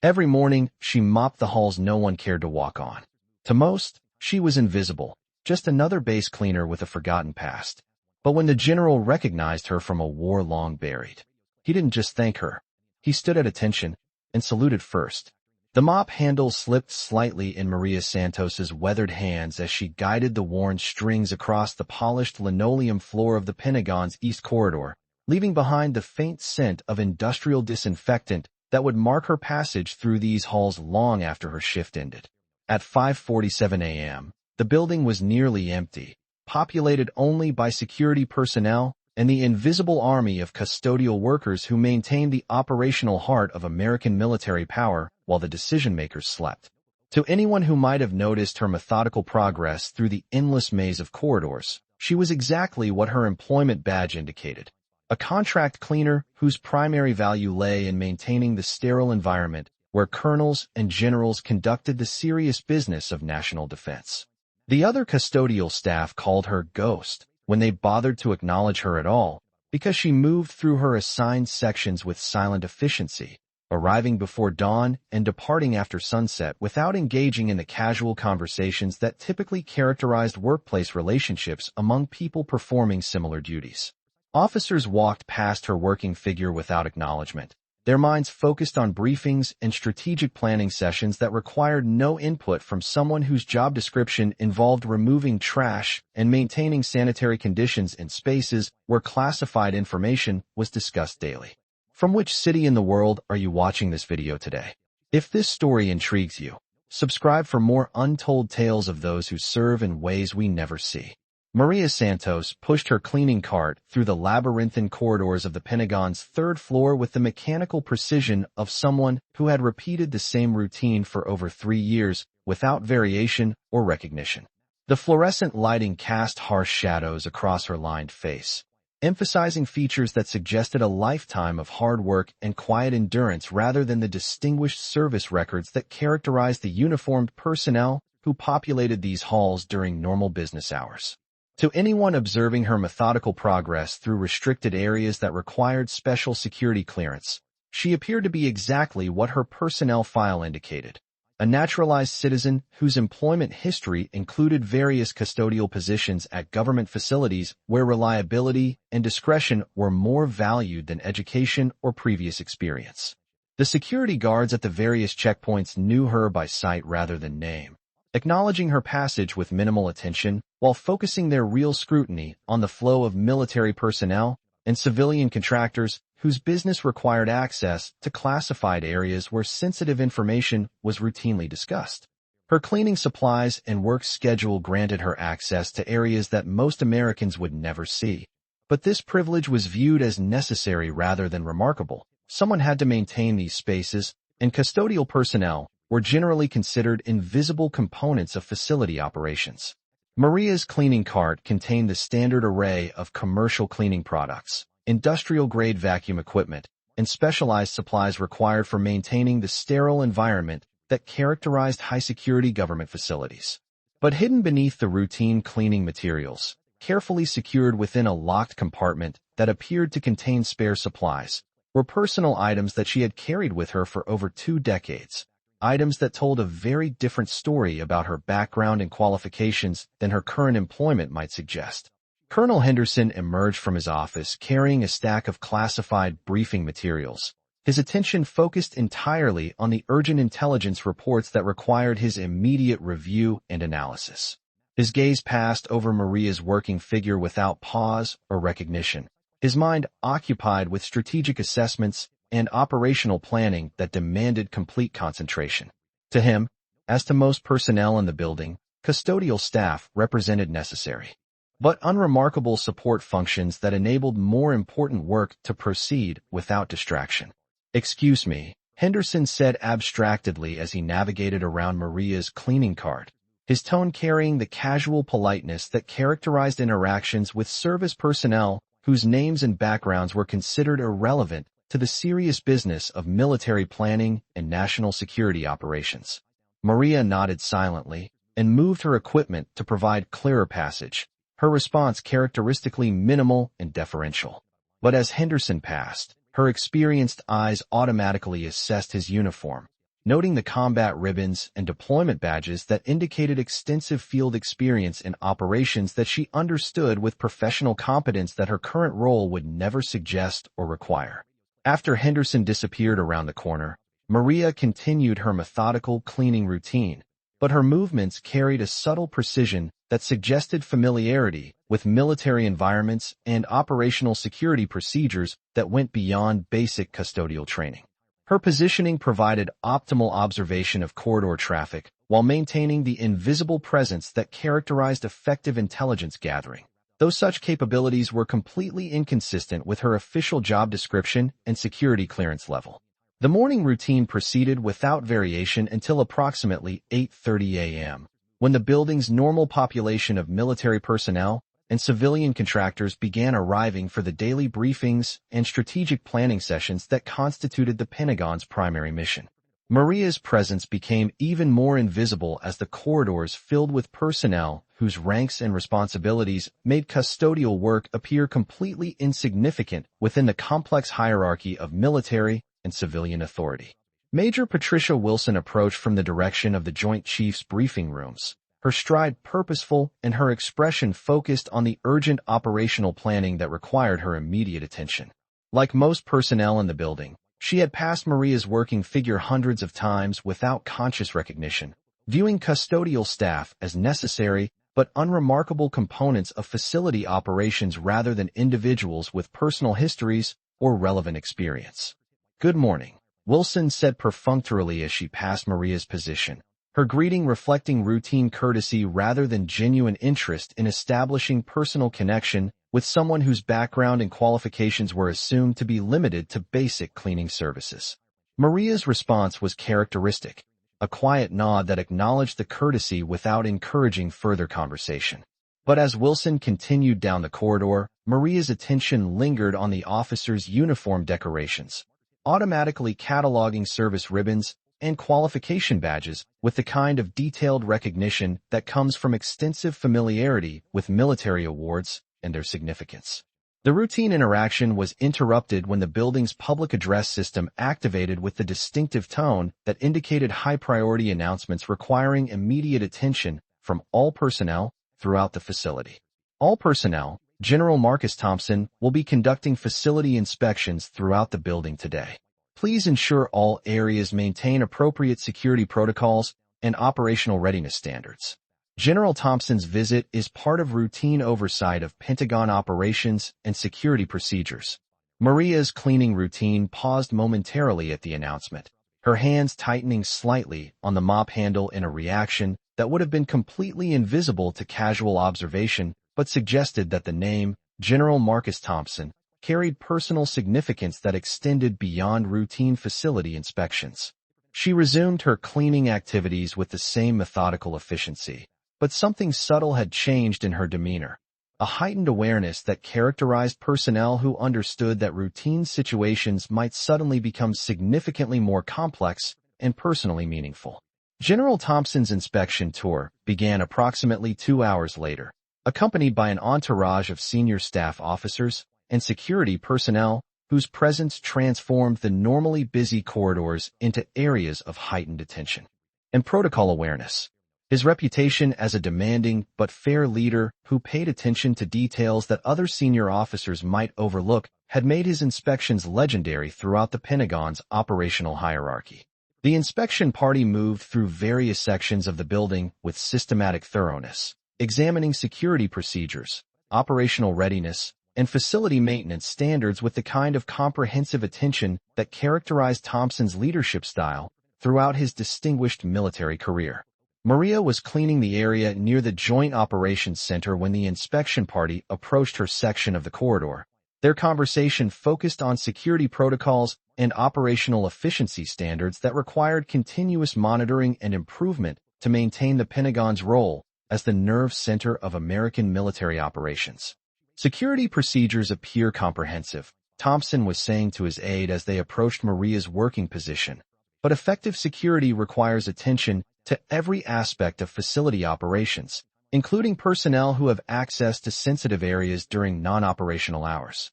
Every morning, she mopped the halls no one cared to walk on. To most, she was invisible, just another base cleaner with a forgotten past. But when the general recognized her from a war long buried, he didn't just thank her. He stood at attention and saluted first. The mop handle slipped slightly in Maria Santos's weathered hands as she guided the worn strings across the polished linoleum floor of the Pentagon's East Corridor, leaving behind the faint scent of industrial disinfectant that would mark her passage through these halls long after her shift ended. At 5:47 a.m., the building was nearly empty, populated only by security personnel and the invisible army of custodial workers who maintained the operational heart of American military power while the decision-makers slept. To anyone who might have noticed her methodical progress through the endless maze of corridors, she was exactly what her employment badge indicated: a contract cleaner whose primary value lay in maintaining the sterile environment where colonels and generals conducted the serious business of national defense. The other custodial staff called her Ghost when they bothered to acknowledge her at all, because she moved through her assigned sections with silent efficiency, arriving before dawn and departing after sunset without engaging in the casual conversations that typically characterized workplace relationships among people performing similar duties. Officers walked past her working figure without acknowledgement, their minds focused on briefings and strategic planning sessions that required no input from someone whose job description involved removing trash and maintaining sanitary conditions in spaces where classified information was discussed daily. From which city in the world are you watching this video today? If this story intrigues you, subscribe for more untold tales of those who serve in ways we never see. Maria Santos pushed her cleaning cart through the labyrinthine corridors of the Pentagon's third floor with the mechanical precision of someone who had repeated the same routine for over 3 years without variation or recognition. The fluorescent lighting cast harsh shadows across her lined face, emphasizing features that suggested a lifetime of hard work and quiet endurance rather than the distinguished service records that characterized the uniformed personnel who populated these halls during normal business hours. To anyone observing her methodical progress through restricted areas that required special security clearance, she appeared to be exactly what her personnel file indicated: a naturalized citizen whose employment history included various custodial positions at government facilities where reliability and discretion were more valued than education or previous experience. The security guards at the various checkpoints knew her by sight rather than name, acknowledging her passage with minimal attention while focusing their real scrutiny on the flow of military personnel and civilian contractors whose business required access to classified areas where sensitive information was routinely discussed. Her cleaning supplies and work schedule granted her access to areas that most Americans would never see. But this privilege was viewed as necessary rather than remarkable. Someone had to maintain these spaces, and custodial personnel were generally considered invisible components of facility operations. Maria's cleaning cart contained the standard array of commercial cleaning products, industrial-grade vacuum equipment, and specialized supplies required for maintaining the sterile environment that characterized high-security government facilities. But hidden beneath the routine cleaning materials, carefully secured within a locked compartment that appeared to contain spare supplies, were personal items that she had carried with her for over 2 decades. Items that told a very different story about her background and qualifications than her current employment might suggest. Colonel Henderson emerged from his office carrying a stack of classified briefing materials, his attention focused entirely on the urgent intelligence reports that required his immediate review and analysis. His gaze passed over Maria's working figure without pause or recognition, his mind occupied with strategic assessments and operational planning that demanded complete concentration. To him, as to most personnel in the building, custodial staff represented necessary but unremarkable support functions that enabled more important work to proceed without distraction. "Excuse me," Henderson said abstractedly as he navigated around Maria's cleaning cart, his tone carrying the casual politeness that characterized interactions with service personnel whose names and backgrounds were considered irrelevant to the serious business of military planning and national security operations. Maria nodded silently and moved her equipment to provide clearer passage, her response characteristically minimal and deferential. But as Henderson passed, her experienced eyes automatically assessed his uniform, noting the combat ribbons and deployment badges that indicated extensive field experience in operations that she understood with professional competence that her current role would never suggest or require. After Henderson disappeared around the corner, Maria continued her methodical cleaning routine, but her movements carried a subtle precision that suggested familiarity with military environments and operational security procedures that went beyond basic custodial training. Her positioning provided optimal observation of corridor traffic while maintaining the invisible presence that characterized effective intelligence gathering, though such capabilities were completely inconsistent with her official job description and security clearance level. The morning routine proceeded without variation until approximately 8:30 a.m., when the building's normal population of military personnel and civilian contractors began arriving for the daily briefings and strategic planning sessions that constituted the Pentagon's primary mission. Maria's presence became even more invisible as the corridors filled with personnel whose ranks and responsibilities made custodial work appear completely insignificant within the complex hierarchy of military and civilian authority. Major Patricia Wilson approached from the direction of the Joint Chiefs briefing rooms, her stride purposeful and her expression focused on the urgent operational planning that required her immediate attention. Like most personnel in the building, she had passed Maria's working figure hundreds of times without conscious recognition, viewing custodial staff as necessary but unremarkable components of facility operations rather than individuals with personal histories or relevant experience. "Good morning," Wilson said perfunctorily as she passed Maria's position, her greeting reflecting routine courtesy rather than genuine interest in establishing personal connection with someone whose background and qualifications were assumed to be limited to basic cleaning services. Maria's response was characteristic, a quiet nod that acknowledged the courtesy without encouraging further conversation. But as Wilson continued down the corridor, Maria's attention lingered on the officers' uniform decorations, automatically cataloging service ribbons and qualification badges with the kind of detailed recognition that comes from extensive familiarity with military awards and their significance. The routine interaction was interrupted when the building's public address system activated with the distinctive tone that indicated high-priority announcements requiring immediate attention from all personnel throughout the facility. All personnel, General Marcus Thompson, will be conducting facility inspections throughout the building today. Please ensure all areas maintain appropriate security protocols and operational readiness standards. General Thompson's visit is part of routine oversight of Pentagon operations and security procedures. Maria's cleaning routine paused momentarily at the announcement, her hands tightening slightly on the mop handle in a reaction that would have been completely invisible to casual observation but suggested that the name, General Marcus Thompson, carried personal significance that extended beyond routine facility inspections. She resumed her cleaning activities with the same methodical efficiency, but something subtle had changed in her demeanor, a heightened awareness that characterized personnel who understood that routine situations might suddenly become significantly more complex and personally meaningful. General Thompson's inspection tour began approximately 2 hours later, accompanied by an entourage of senior staff officers and security personnel whose presence transformed the normally busy corridors into areas of heightened attention and protocol awareness. His reputation as a demanding but fair leader who paid attention to details that other senior officers might overlook had made his inspections legendary throughout the Pentagon's operational hierarchy. The inspection party moved through various sections of the building with systematic thoroughness, examining security procedures, operational readiness, and facility maintenance standards with the kind of comprehensive attention that characterized Thompson's leadership style throughout his distinguished military career. Maria was cleaning the area near the Joint Operations Center when the inspection party approached her section of the corridor. Their conversation focused on security protocols and operational efficiency standards that required continuous monitoring and improvement to maintain the Pentagon's role as the nerve center of American military operations. "Security procedures appear comprehensive," Thompson was saying to his aide as they approached Maria's working position. "But effective security requires attention to every aspect of facility operations, including personnel who have access to sensitive areas during non-operational hours."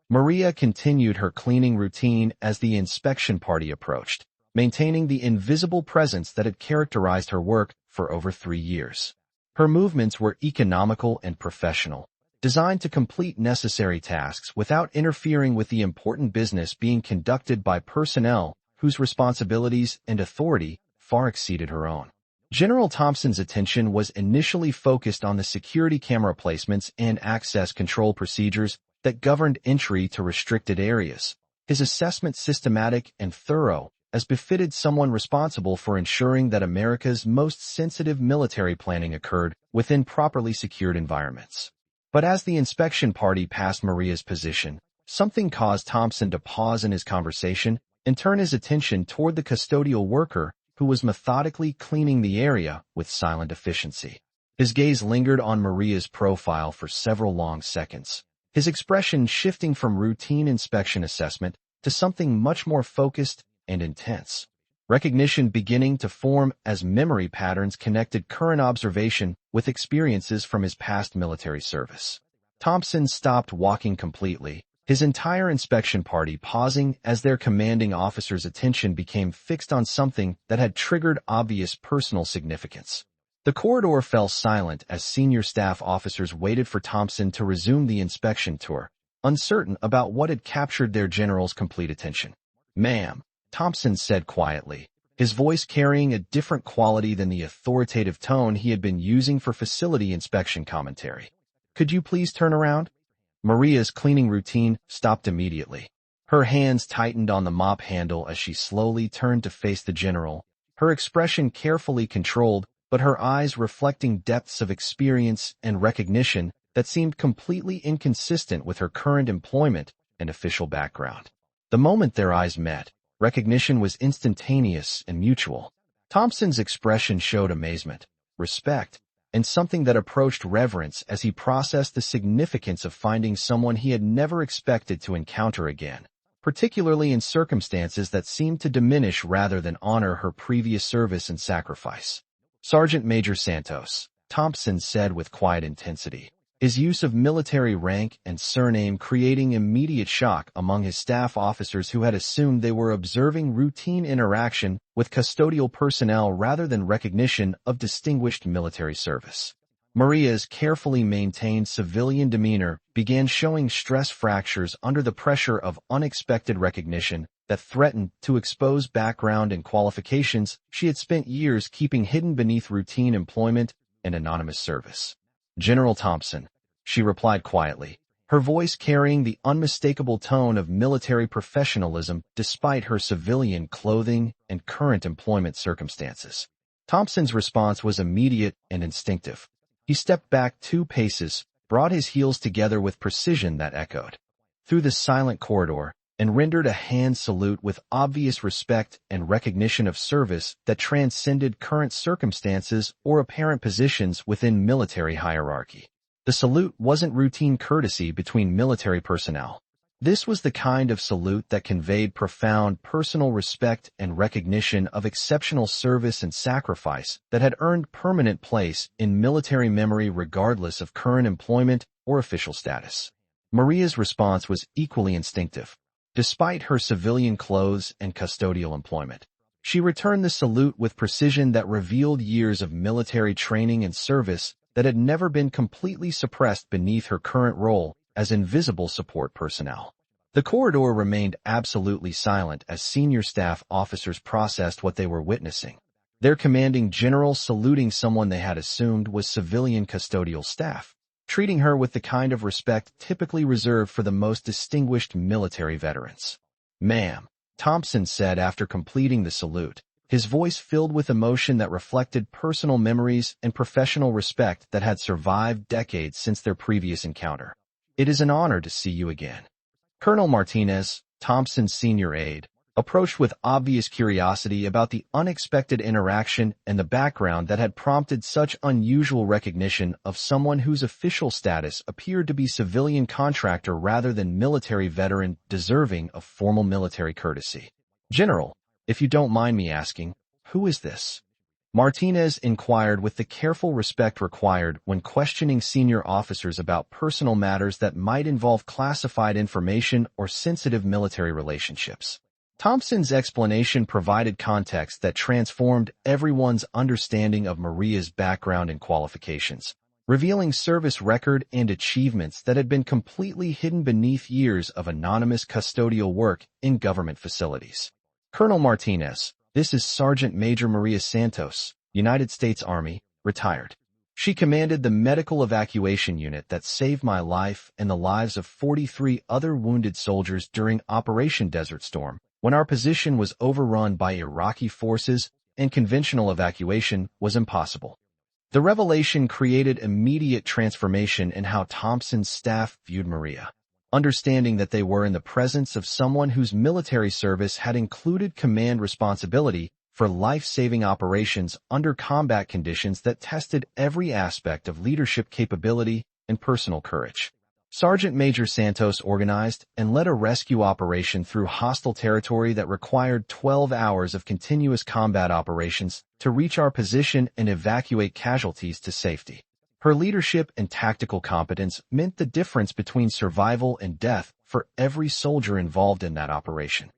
Maria continued her cleaning routine as the inspection party approached, maintaining the invisible presence that had characterized her work for over 3 years. Her movements were economical and professional, designed to complete necessary tasks without interfering with the important business being conducted by personnel whose responsibilities and authority far exceeded her own. General Thompson's attention was initially focused on the security camera placements and access control procedures that governed entry to restricted areas. His assessment systematic and thorough, as befitted someone responsible for ensuring that America's most sensitive military planning occurred within properly secured environments. But as the inspection party passed Maria's position, something caused Thompson to pause in his conversation and turn his attention toward the custodial worker who was methodically cleaning the area with silent efficiency. His gaze lingered on Maria's profile for several long seconds, his expression shifting from routine inspection assessment to something much more focused and intense. Recognition beginning to form as memory patterns connected current observation with experiences from his past military service. Thompson stopped walking completely, his entire inspection party pausing as their commanding officer's attention became fixed on something that had triggered obvious personal significance. The corridor fell silent as senior staff officers waited for Thompson to resume the inspection tour, uncertain about what had captured their general's complete attention. "Ma'am," Thompson said quietly, his voice carrying a different quality than the authoritative tone he had been using for facility inspection commentary. "Could you please turn around?" Maria's cleaning routine stopped immediately. Her hands tightened on the mop handle as she slowly turned to face the general, her expression carefully controlled, but her eyes reflecting depths of experience and recognition that seemed completely inconsistent with her current employment and official background. The moment their eyes met, recognition was instantaneous and mutual. Thompson's expression showed amazement, respect, and something that approached reverence as he processed the significance of finding someone he had never expected to encounter again, particularly in circumstances that seemed to diminish rather than honor her previous service and sacrifice. "Sergeant Major Santos," Thompson said with quiet intensity, his use of military rank and surname creating immediate shock among his staff officers who had assumed they were observing routine interaction with custodial personnel rather than recognition of distinguished military service. Maria's carefully maintained civilian demeanor began showing stress fractures under the pressure of unexpected recognition that threatened to expose background and qualifications she had spent years keeping hidden beneath routine employment and anonymous service. "General Thompson," she replied quietly, her voice carrying the unmistakable tone of military professionalism despite her civilian clothing and current employment circumstances. Thompson's response was immediate and instinctive. He stepped back 2 paces, brought his heels together with precision that echoed through the silent corridor, and rendered a hand salute with obvious respect and recognition of service that transcended current circumstances or apparent positions within military hierarchy. The salute wasn't routine courtesy between military personnel. This was the kind of salute that conveyed profound personal respect and recognition of exceptional service and sacrifice that had earned permanent place in military memory regardless of current employment or official status. Maria's response was equally instinctive. Despite her civilian clothes and custodial employment, she returned the salute with precision that revealed years of military training and service that had never been completely suppressed beneath her current role as invisible support personnel. The corridor remained absolutely silent as senior staff officers processed what they were witnessing. Their commanding general saluting someone they had assumed was civilian custodial staff, treating her with the kind of respect typically reserved for the most distinguished military veterans. "Ma'am," Thompson said after completing the salute, his voice filled with emotion that reflected personal memories and professional respect that had survived decades since their previous encounter. "It is an honor to see you again." Colonel Martinez, Thompson's senior aide, approached with obvious curiosity about the unexpected interaction and the background that had prompted such unusual recognition of someone whose official status appeared to be civilian contractor rather than military veteran deserving of formal military courtesy. "General, if you don't mind me asking, who is this?" Martinez inquired with the careful respect required when questioning senior officers about personal matters that might involve classified information or sensitive military relationships. Thompson's explanation provided context that transformed everyone's understanding of Maria's background and qualifications, revealing service record and achievements that had been completely hidden beneath years of anonymous custodial work in government facilities. Colonel Martinez, this is Sergeant Major Maria Santos, United States Army, retired. She commanded the medical evacuation unit that saved my life and the lives of 43 other wounded soldiers during Operation Desert Storm, when our position was overrun by Iraqi forces and conventional evacuation was impossible. The revelation created immediate transformation in how Thompson's staff viewed Maria, understanding that they were in the presence of someone whose military service had included command responsibility for life-saving operations under combat conditions that tested every aspect of leadership capability and personal courage. Sergeant Major Santos organized and led a rescue operation through hostile territory that required 12 hours of continuous combat operations to reach our position and evacuate casualties to safety. Her leadership and tactical competence meant the difference between survival and death for every soldier involved in that operation.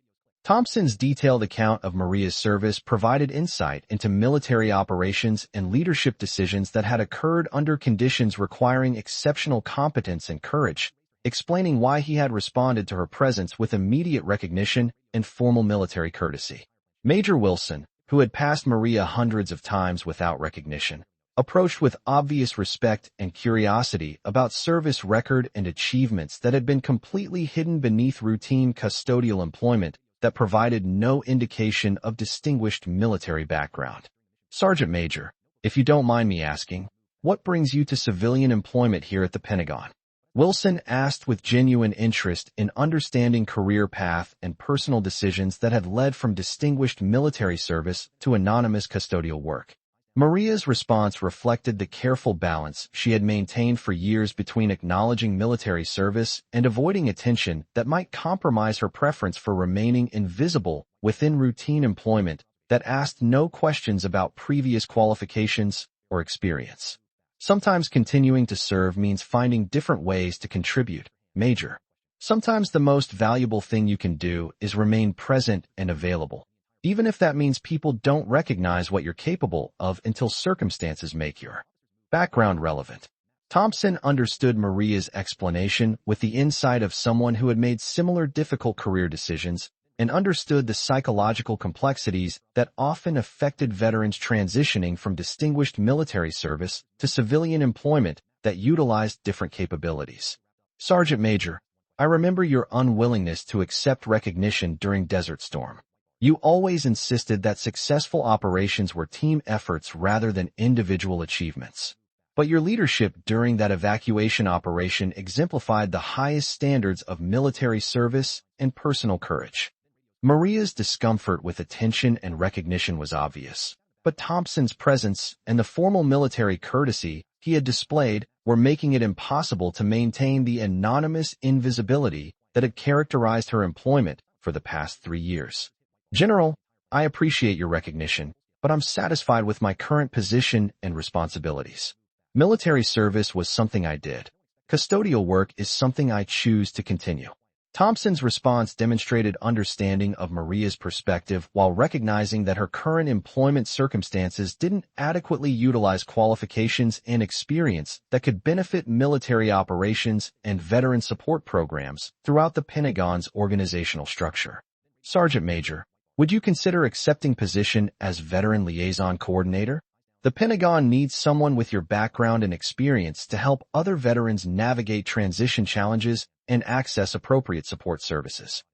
Thompson's detailed account of Maria's service provided insight into military operations and leadership decisions that had occurred under conditions requiring exceptional competence and courage, explaining why he had responded to her presence with immediate recognition and formal military courtesy. Major Wilson, who had passed Maria hundreds of times without recognition, approached with obvious respect and curiosity about service record and achievements that had been completely hidden beneath routine custodial employment that provided no indication of distinguished military background. Sergeant Major, if you don't mind me asking, what brings you to civilian employment here at the Pentagon? Wilson asked with genuine interest in understanding career path and personal decisions that had led from distinguished military service to anonymous custodial work. Maria's response reflected the careful balance she had maintained for years between acknowledging military service and avoiding attention that might compromise her preference for remaining invisible within routine employment that asked no questions about previous qualifications or experience. Sometimes continuing to serve means finding different ways to contribute, Major. Sometimes the most valuable thing you can do is remain present and available, even if that means people don't recognize what you're capable of until circumstances make your background relevant. Thompson understood Maria's explanation with the insight of someone who had made similar difficult career decisions and understood the psychological complexities that often affected veterans transitioning from distinguished military service to civilian employment that utilized different capabilities. Sergeant Major, I remember your unwillingness to accept recognition during Desert Storm. You always insisted that successful operations were team efforts rather than individual achievements. But your leadership during that evacuation operation exemplified the highest standards of military service and personal courage. Maria's discomfort with attention and recognition was obvious, but Thompson's presence and the formal military courtesy he had displayed were making it impossible to maintain the anonymous invisibility that had characterized her employment for the past 3 years. General, I appreciate your recognition, but I'm satisfied with my current position and responsibilities. Military service was something I did. Custodial work is something I choose to continue. Thompson's response demonstrated understanding of Maria's perspective while recognizing that her current employment circumstances didn't adequately utilize qualifications and experience that could benefit military operations and veteran support programs throughout the Pentagon's organizational structure. Sergeant Major, would you consider accepting position as Veteran Liaison Coordinator? The Pentagon needs someone with your background and experience to help other veterans navigate transition challenges and access appropriate support services.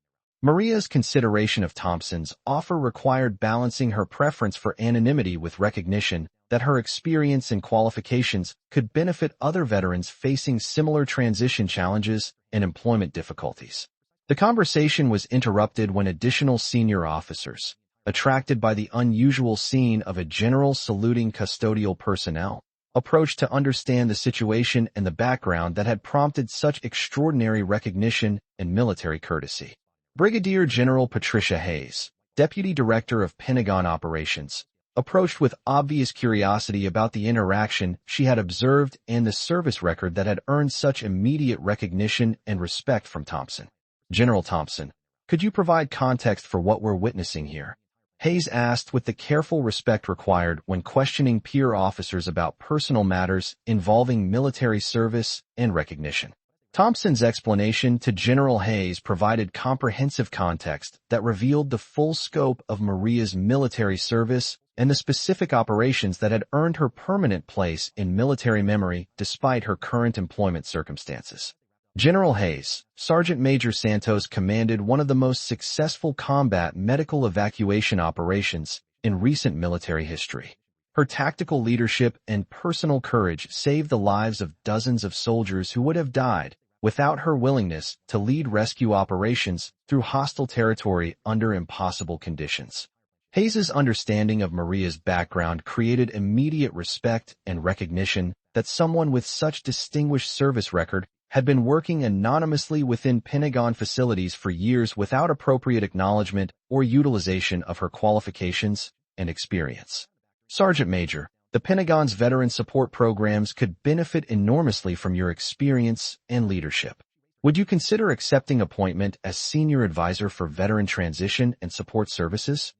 Maria's consideration of Thompson's offer required balancing her preference for anonymity with recognition that her experience and qualifications could benefit other veterans facing similar transition challenges and employment difficulties. The conversation was interrupted when additional senior officers, attracted by the unusual scene of a general saluting custodial personnel, approached to understand the situation and the background that had prompted such extraordinary recognition and military courtesy. Brigadier General Patricia Hayes, Deputy Director of Pentagon Operations, approached with obvious curiosity about the interaction she had observed and the service record that had earned such immediate recognition and respect from Thompson. General Thompson, Could you provide context for what we're witnessing here? Hayes asked with the careful respect required when questioning peer officers about personal matters involving military service and recognition. Thompson's explanation to General Hayes provided comprehensive context that revealed the full scope of Maria's military service and the specific operations that had earned her permanent place in military memory despite her current employment circumstances. General Hayes, Sergeant Major Santos commanded one of the most successful combat medical evacuation operations in recent military history. Her tactical leadership and personal courage saved the lives of dozens of soldiers who would have died without her willingness to lead rescue operations through hostile territory under impossible conditions. Hayes's understanding of Maria's background created immediate respect and recognition that someone with such distinguished service record had been working anonymously within Pentagon facilities for years without appropriate acknowledgement or utilization of her qualifications and experience. Sergeant Major, the Pentagon's veteran support programs could benefit enormously from your experience and leadership. Would you consider accepting appointment as Senior Advisor for Veteran Transition and Support Services?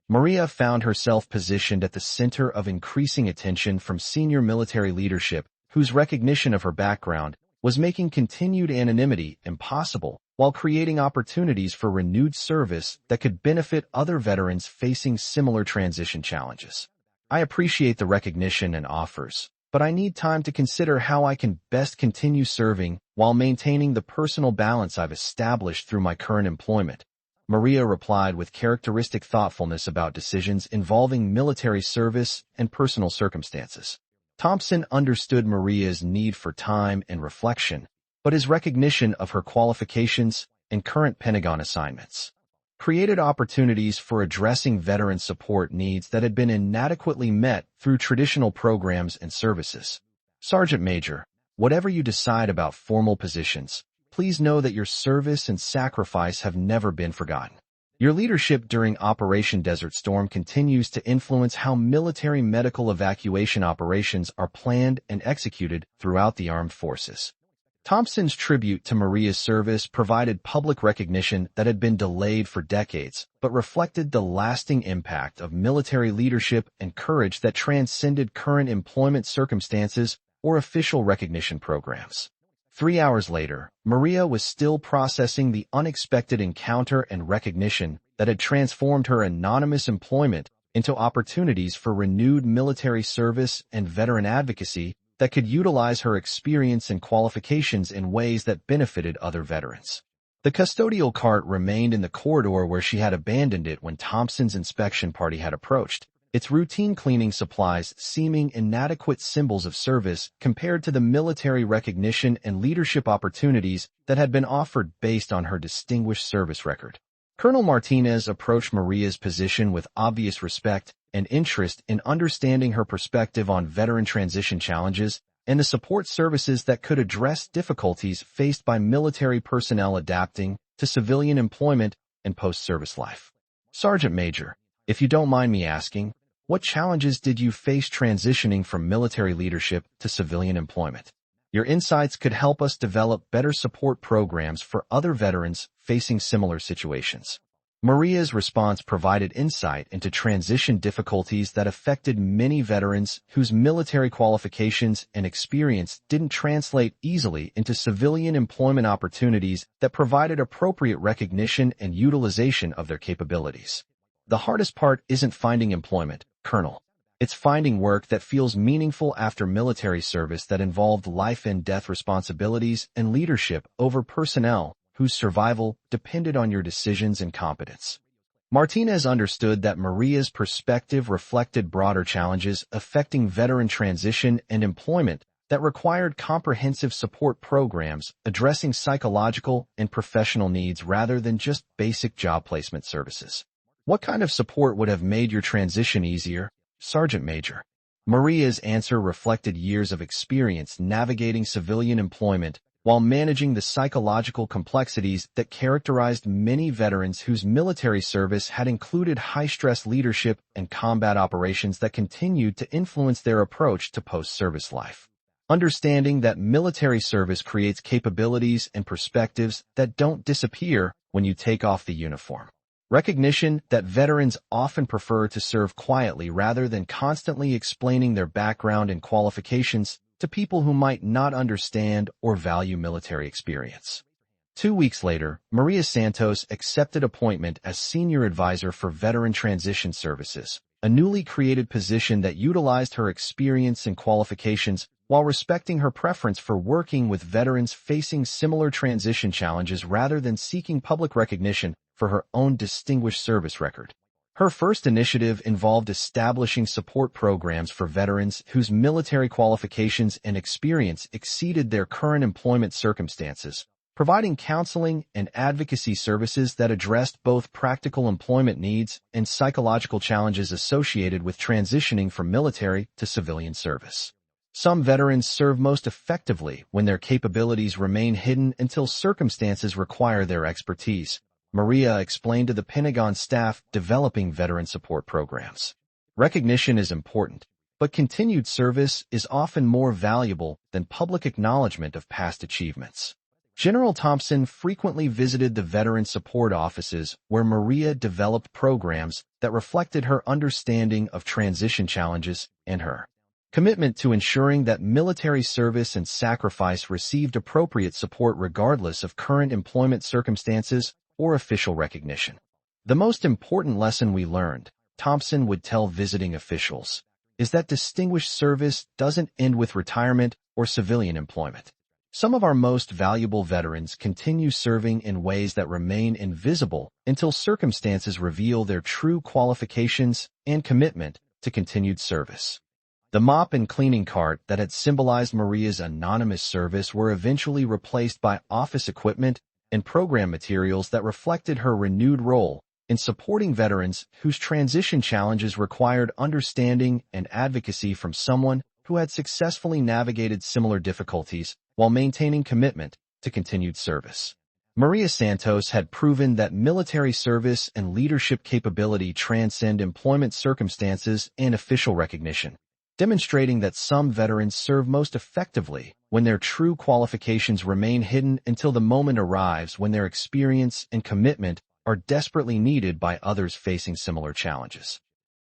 Maria found herself positioned at the center of increasing attention from senior military leadership, whose recognition of her background was making continued anonymity impossible while creating opportunities for renewed service that could benefit other veterans facing similar transition challenges. I appreciate the recognition and offers, but I need time to consider how I can best continue serving while maintaining the personal balance I've established through my current employment. Maria replied with characteristic thoughtfulness about decisions involving military service and personal circumstances. Thompson understood Maria's need for time and reflection, but his recognition of her qualifications and current Pentagon assignments created opportunities for addressing veteran support needs that had been inadequately met through traditional programs and services. Sergeant Major, whatever you decide about formal positions, please know that your service and sacrifice have never been forgotten. Your leadership during Operation Desert Storm continues to influence how military medical evacuation operations are planned and executed throughout the armed forces. Thompson's tribute to Maria's service provided public recognition that had been delayed for decades, but reflected the lasting impact of military leadership and courage that transcended current employment circumstances or official recognition programs. 3 hours later, Maria was still processing the unexpected encounter and recognition that had transformed her anonymous employment into opportunities for renewed military service and veteran advocacy that could utilize her experience and qualifications in ways that benefited other veterans. The custodial cart remained in the corridor where she had abandoned it when Thompson's inspection party had approached, its routine cleaning supplies seeming inadequate symbols of service compared to the military recognition and leadership opportunities that had been offered based on her distinguished service record. Colonel Martinez approached Maria's position with obvious respect and interest in understanding her perspective on veteran transition challenges and the support services that could address difficulties faced by military personnel adapting to civilian employment and post-service life. Sergeant Major, if you don't mind me asking, what challenges did you face transitioning from military leadership to civilian employment? Your insights could help us develop better support programs for other veterans facing similar situations. Maria's response provided insight into transition difficulties that affected many veterans whose military qualifications and experience didn't translate easily into civilian employment opportunities that provided appropriate recognition and utilization of their capabilities. The hardest part isn't finding employment, Colonel. It's finding work that feels meaningful after military service that involved life and death responsibilities and leadership over personnel whose survival depended on your decisions and competence. Martinez understood that Maria's perspective reflected broader challenges affecting veteran transition and employment that required comprehensive support programs addressing psychological and professional needs rather than just basic job placement services. What kind of support would have made your transition easier, Sergeant Major? Maria's answer reflected years of experience navigating civilian employment while managing the psychological complexities that characterized many veterans whose military service had included high-stress leadership and combat operations that continued to influence their approach to post-service life. understanding that military service creates capabilities and perspectives that don't disappear when you take off the uniform. Recognition that veterans often prefer to serve quietly rather than constantly explaining their background and qualifications to people who might not understand or value military experience. 2 weeks later, Maria Santos accepted appointment as Senior Advisor for Veteran Transition Services, a newly created position that utilized her experience and qualifications while respecting her preference for working with veterans facing similar transition challenges rather than seeking public recognition for her own distinguished service record. Her first initiative involved establishing support programs for veterans whose military qualifications and experience exceeded their current employment circumstances, providing counseling and advocacy services that addressed both practical employment needs and psychological challenges associated with transitioning from military to civilian service. Some veterans serve most effectively when their capabilities remain hidden until circumstances require their expertise, Maria explained to the Pentagon staff developing veteran support programs. Recognition is important, but continued service is often more valuable than public acknowledgement of past achievements. General Thompson frequently visited the veteran support offices where Maria developed programs that reflected her understanding of transition challenges and her commitment to ensuring that military service and sacrifice received appropriate support regardless of current employment circumstances or official recognition. The most important lesson we learned, Thompson would tell visiting officials, is that distinguished service doesn't end with retirement or civilian employment. Some of our most valuable veterans continue serving in ways that remain invisible until circumstances reveal their true qualifications and commitment to continued service. The mop and cleaning cart that had symbolized Maria's anonymous service were eventually replaced by office equipment and program materials that reflected her renewed role in supporting veterans whose transition challenges required understanding and advocacy from someone who had successfully navigated similar difficulties while maintaining commitment to continued service. Maria Santos had proven that military service and leadership capability transcend employment circumstances and official recognition, demonstrating that some veterans serve most effectively when their true qualifications remain hidden until the moment arrives when their experience and commitment are desperately needed by others facing similar challenges.